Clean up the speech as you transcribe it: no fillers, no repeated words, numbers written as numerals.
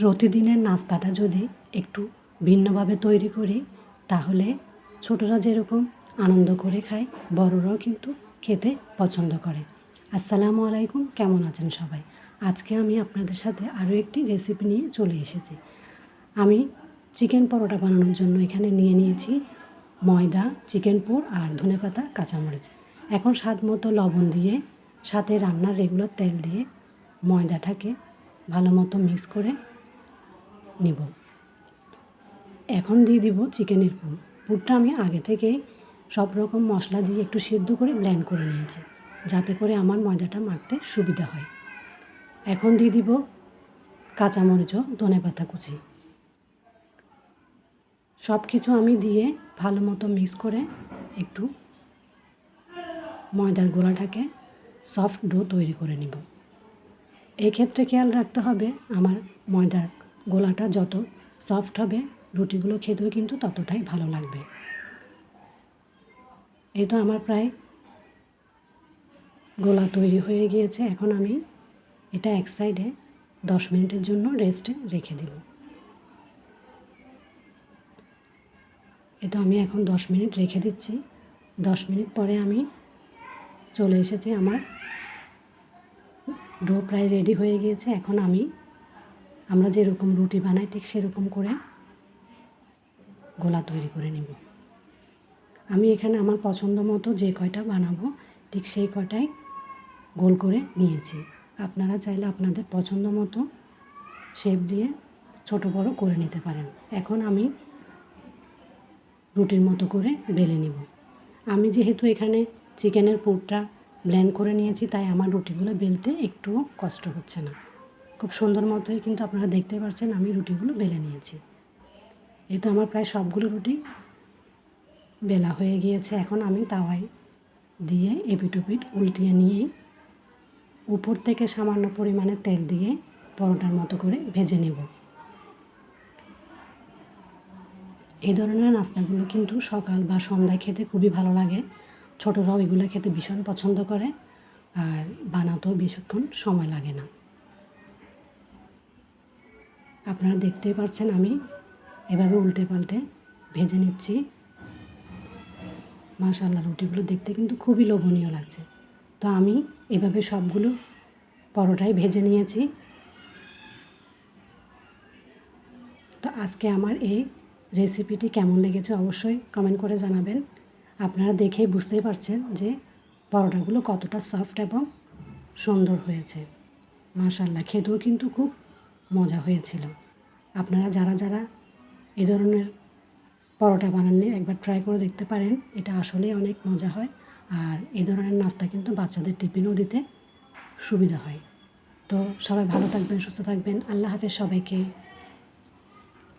প্রতিদিনের নাস্তাটা যদি একটু ভিন্নভাবে তৈরি করি তাহলে ছোটরা যেরকম আনন্দ করে খায় বড়রাও কিন্তু খেতে পছন্দ করে। আসসালামু আলাইকুম, কেমন আছেন সবাই? আজকে আমি আপনাদের সাথে আরও একটি রেসিপি নিয়ে চলে এসেছি। আমি চিকেন পরোটা বানানোর জন্য এখানে নিয়ে নিয়েছি ময়দা, চিকেন পুর আর ধনেপাতা, কাঁচামরিচ। এখন স্বাদ মতো লবণ দিয়ে সাথে রান্নার রেগুলার তেল দিয়ে ময়দাটাকে ভালো মতো মিক্স করে নিব। এখন দিয়ে দিব চিকেনের পুর। পুরটা আমি আগে থেকেই সব রকম মশলা দিয়ে একটু সিদ্ধ করে ব্লেন্ড করে নিয়েছি, যাতে করে আমার ময়দাটা মাখতে সুবিধা হয়। এখন দিয়ে দিব কাঁচামরিচ ও ধনেপাতা কুচি। সব কিছু আমি দিয়ে ভালো মতো মিক্স করে একটু ময়দার গোলাটাকে সফট ডো তৈরি করে নিব। এই ক্ষেত্রে খেয়াল রাখতে হবে আমার ময়দার গোলাটা যত সফট হবে রুটিগুলো খেতেও কিন্তু ততটাই ভালো লাগবে। এই তো আমার প্রায় গোলা তৈরি হয়ে গিয়েছে। এখন আমি এটা এক সাইডে 10 মিনিটের জন্য রেস্টে রেখে দেব। এটা আমি এখন 10 মিনিট রেখে দিচ্ছি। 10 মিনিট পরে আমি চলে এসেছি, আমার ডো প্রায় রেডি হয়ে গিয়েছে। এখন আমরা যেরকম রুটি বানাই ঠিক সেরকম করে গোলা তৈরি করে নেব। আমি এখানে আমার পছন্দ মতো যে কয়টা বানাবো ঠিক সেই কয়টাই গোল করে নিয়েছি। আপনারা চাইলে আপনাদের পছন্দ মতো শেপ দিয়ে ছোট বড় করে নিতে পারেন। এখন আমি রুটির মতো করে বেলে নিব। আমি যেহেতু এখানে চিকেনের পুরটা ব্লেন্ড করে নিয়েছি তাই আমার রুটিগুলো বেলতে একটুও কষ্ট হচ্ছে না। খুব সুন্দর মতোই কিন্তু আপনারা দেখতে পাচ্ছেন আমি রুটিগুলো বেলে নিয়েছি। এই তো আমার প্রায় সবগুলো রুটি বেলা হয়ে গিয়েছে। এখন আমি তাওয়ায় দিয়ে এপিট ওপিট উল্টিয়ে নিয়েই উপর থেকে সামান্য পরিমাণে তেল দিয়ে পরোটার মতো করে ভেজে নেব। এই ধরনের নাস্তাগুলো কিন্তু সকাল বা সন্ধ্যায় খেতে খুবই ভালো লাগে। ছোটরাও এগুলো খেতে ভীষণ পছন্দ করে, আর বানাতেও বেশিক্ষণ সময় লাগে না। আপনারা দেখতেই পাচ্ছেন আমি এভাবে উল্টে পাল্টে ভেজে নিচ্ছি। মাশাআল্লাহ, রুটিগুলো দেখতে কিন্তু খুবই লোভনীয় লাগছে। তো আমি এভাবে সবগুলো পরোটাই ভেজে নিয়েছি। তো আজকে আমার এই রেসিপিটি কেমন লেগেছে অবশ্যই কমেন্ট করে জানাবেন। আপনারা দেখেই বুঝতেই পারছেন যে পরোটাগুলো কতটা সফট এবং সুন্দর হয়েছে। মাশাআল্লাহ, খেতেও কিন্তু খুব মজা হয়েছিল। আপনারা যারা এ ধরনের পরোটা বানাননি একবার ট্রাই করে দেখতে পারেন। এটা আসলেই অনেক মজা হয়, আর এই ধরনের নাস্তা কিন্তু বাচ্চাদের টিফিনও দিতে সুবিধা হয়। তো সবাই ভালো থাকবেন, সুস্থ থাকবেন। আল্লাহ হাফেজ সবাইকে।